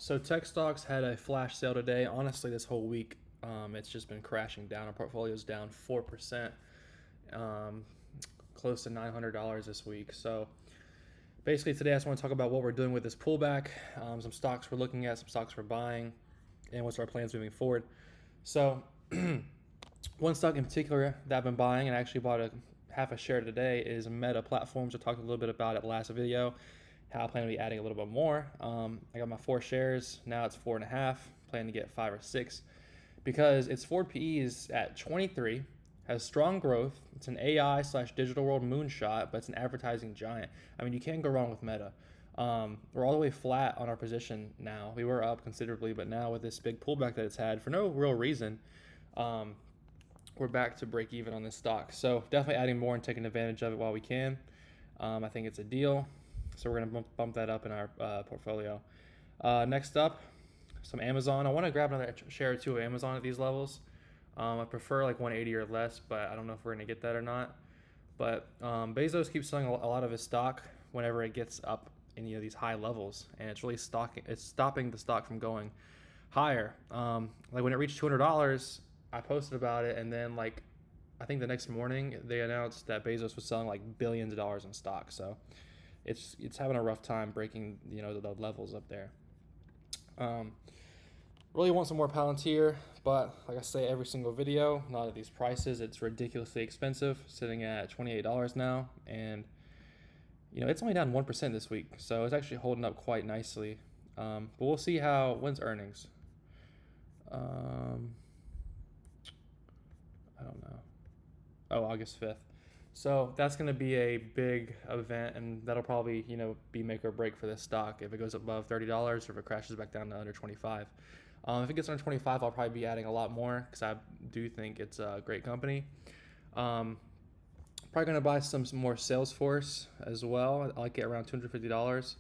So tech stocks had a flash sale today. Honestly, this whole week, it's just been crashing down. Our portfolio's down 4%, um, close to $900 this week. So basically, today I just want to talk about what we're doing with this pullback, some stocks we're looking at, some stocks we're buying, and what's our plans moving forward. So one stock in particular that I've been buying, and I actually bought a half a share today, is Meta Platforms. I talked a little bit about it last video, how I plan to be adding a little bit more. I got my 4 shares. Now it's 4.5. Plan to get 5 or 6 because its forward PE is at 23, has strong growth. It's an AI slash digital world moonshot, but it's an advertising giant. I mean, you can't go wrong with Meta. We're all the way flat on our position now. We were up considerably, but now with this big pullback that it's had for no real reason, we're back to break even on this stock. So definitely adding more and taking advantage of it while we can. I think it's a deal. So we're going to bump that up in our portfolio. Next up, some Amazon. I want to grab another share or two of Amazon at these levels. I prefer like 180 or less, but I don't know if we're going to get that or not. But Bezos keeps selling a lot of his stock whenever it gets up in these high levels, and it's really stopping the stock from going higher. Like when it reached $200, I posted about it, and then like I think the next morning they announced that Bezos was selling like billions of dollars in stock. So it's having a rough time breaking the levels up there. Really want some more Palantir, but like I say every single video, not at these prices. It's ridiculously expensive, sitting at $28 now, and it's only down 1% this week, so it's actually holding up quite nicely. But we'll see when's earnings. I don't know. Oh, August 5th. So that's going to be a big event, and that'll probably be make or break for this stock if it goes above $30 or if it crashes back down to under 25. If it gets under 25, I'll probably be adding a lot more because I do think it's a great company. Probably going to buy some more Salesforce as well. I like it around $250.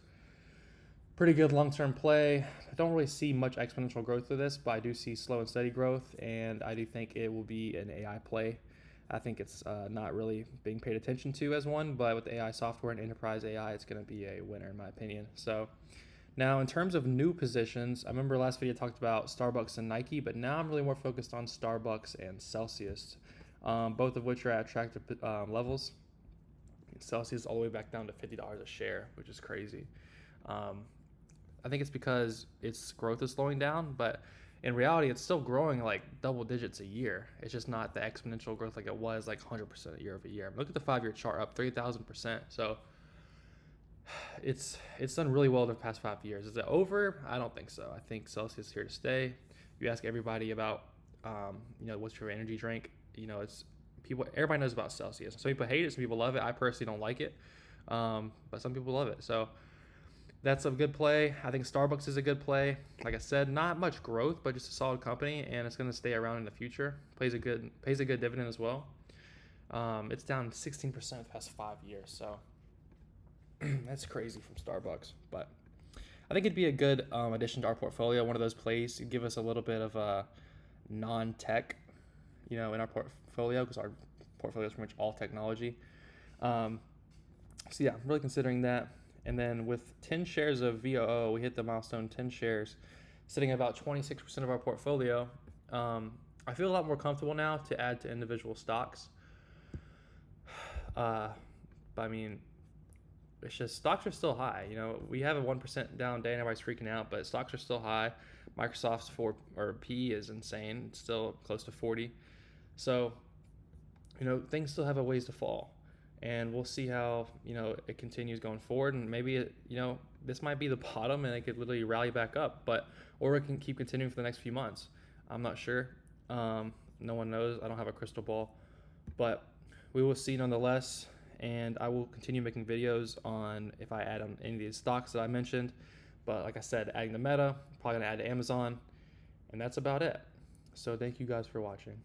Pretty good long-term play. I don't really see much exponential growth with this, but I do see slow and steady growth, and I do think it will be an AI play. I think it's not really being paid attention to as one, but with AI software and enterprise AI, it's going to be a winner in my opinion. So now in terms of new positions, I remember last video I talked about Starbucks and Nike, but now I'm really more focused on Starbucks and Celsius, both of which are at attractive levels. Celsius all the way back down to $50 a share, which is crazy. I think it's because its growth is slowing down, but in reality, it's still growing like double digits a year. It's just not the exponential growth like it was, like 100% year over year. Look at the 5-year chart, up 3,000%. So it's done really well the past 5 years. Is it over? I don't think so. I think Celsius is here to stay. You ask everybody about, what's your energy drink? It's people. Everybody knows about Celsius. Some people hate it. Some people love it. I personally don't like it, but some people love it. So that's a good play. I think Starbucks is a good play. Like I said, not much growth, but just a solid company, and it's going to stay around in the future. Pays a good dividend as well. It's down 16% the past 5 years, so that's crazy from Starbucks. But I think it'd be a good addition to our portfolio. One of those plays to give us a little bit of a non-tech, in our portfolio, because our portfolio is pretty much all technology. So yeah, I'm really considering that. And then with 10 shares of VOO, we hit the milestone 10 shares, sitting at about 26% of our portfolio. I feel a lot more comfortable now to add to individual stocks. But I mean, it's just stocks are still high. We have a 1% down day and everybody's freaking out, but stocks are still high. Microsoft's PE is insane. It's still close to 40. So, things still have a ways to fall. And we'll see how it continues going forward, and maybe this might be the bottom, and it could literally rally back up, or it can keep continuing for the next few months. I'm not sure. No one knows. I don't have a crystal ball, but we will see nonetheless. And I will continue making videos on if I add on any of these stocks that I mentioned. But like I said, adding the Meta, probably gonna add to Amazon, and that's about it. So thank you guys for watching.